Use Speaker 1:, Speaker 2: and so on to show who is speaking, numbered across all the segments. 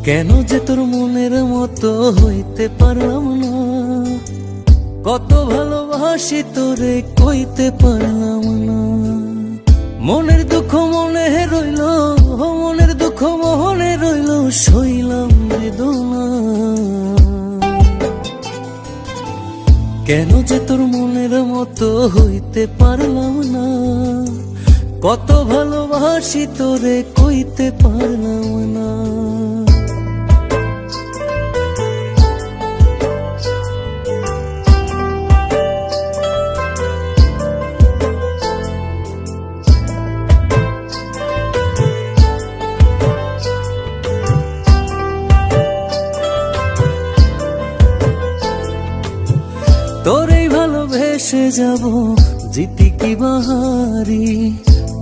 Speaker 1: কেন যে তোর মনের মতো হইতে পারলাম না, কত ভালোবাসি তোরে কইতে পারলাম না। মনের দুঃখ মনে রইল, মনের দুঃখ মনে রইল, সইলাম বেদনা। কেন যে তোর মনের মতো হইতে পারলাম না, কত ভালোবাসি তোরে কইতে পারলাম না। তোরেই ভালোবেসে যাব জিতি কি বাহারি,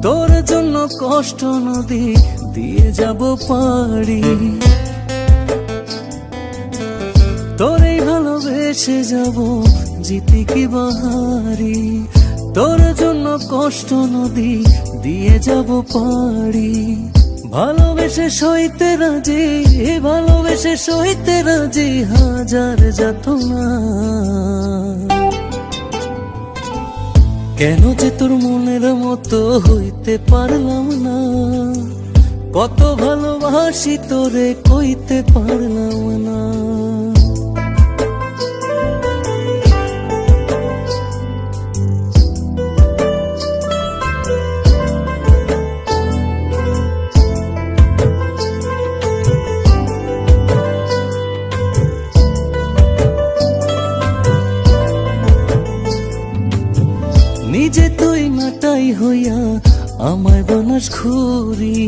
Speaker 1: তোর জন্য কষ্ট নদী দিয়ে যাব পারি। তোরেই ভালোবেসে যাব জিতি কি বাহারি, তোর জন্য কষ্ট নদী দিয়ে যাব পারি। ভালোবেসে সইতে রাজি, ভালোবেসে সইতে রাজি হাজার যাতনা। কেন যে তোর মনের মতো হইতে পারলাম না, কত ভালোবাসি তোরে কইতে পারলাম না। নিজে তুই নাটাই হইয়া আমায় বানাস ঘুরি,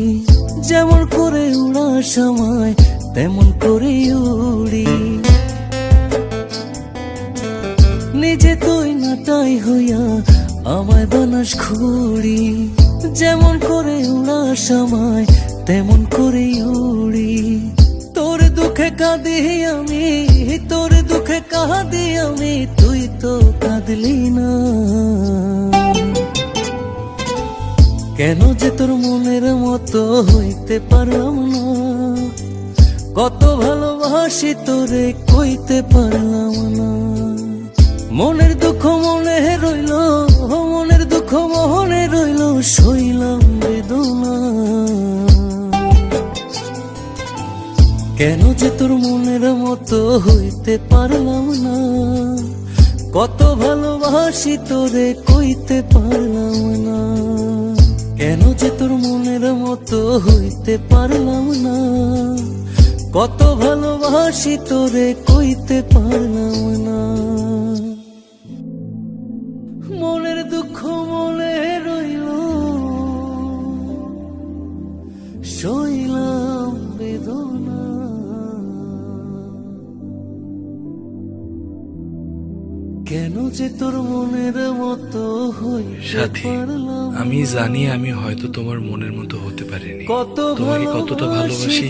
Speaker 1: যেমন করে উড়াস আমায় তেমন করে উড়ি। নিজে তুই নাটাই হইয়া আমায় বানাস ঘুরি, যেমন করে উড়াস আমায় তেমন করে উড়ি। তোর দুঃখে কাঁদি আমি, তোর দুঃখে কাঁদি আমি, তুই তো কাঁদলি না। কেন যে তোর মনের মতো হইতে পারলাম না, কত ভালোবাসি তোরে কইতে পারলাম না। মনের দুঃখ মনে রইল, মনের দুঃখ মনে রইল, সইলাম বেদনা। কেন যে তোর মনের মতো হইতে পারলাম না, কত ভালোবাসি তোরে কইতে পারলাম না। কেন যে তোর মনের মতো হইতে পারলাম না, কত ভালোবাসি তোরে কইতে পারলাম না। মনের দুঃখ মনে রইল, সইলাম বেদনা। কেন যে তোর মনের মতো
Speaker 2: সাথী, আমি জানি আমি হয়তো তোমার মনের মতো হতে পারিনি, তোমাকে কতটা ভালোবাসি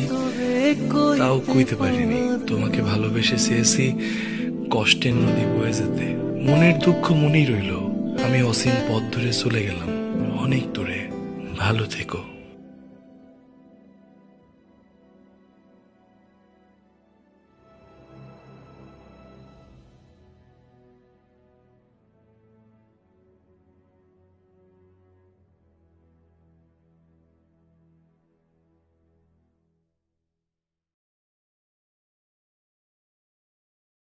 Speaker 2: তাও কইতে পারিনি। তোমাকে ভালোবেসে চেয়েছি কষ্টের নদী বয়ে যেতে, মনের দুঃখ মনেই রইল। আমি অসীম পথ ধরে চলে গেলাম অনেক দূরে। ভালো থেকো।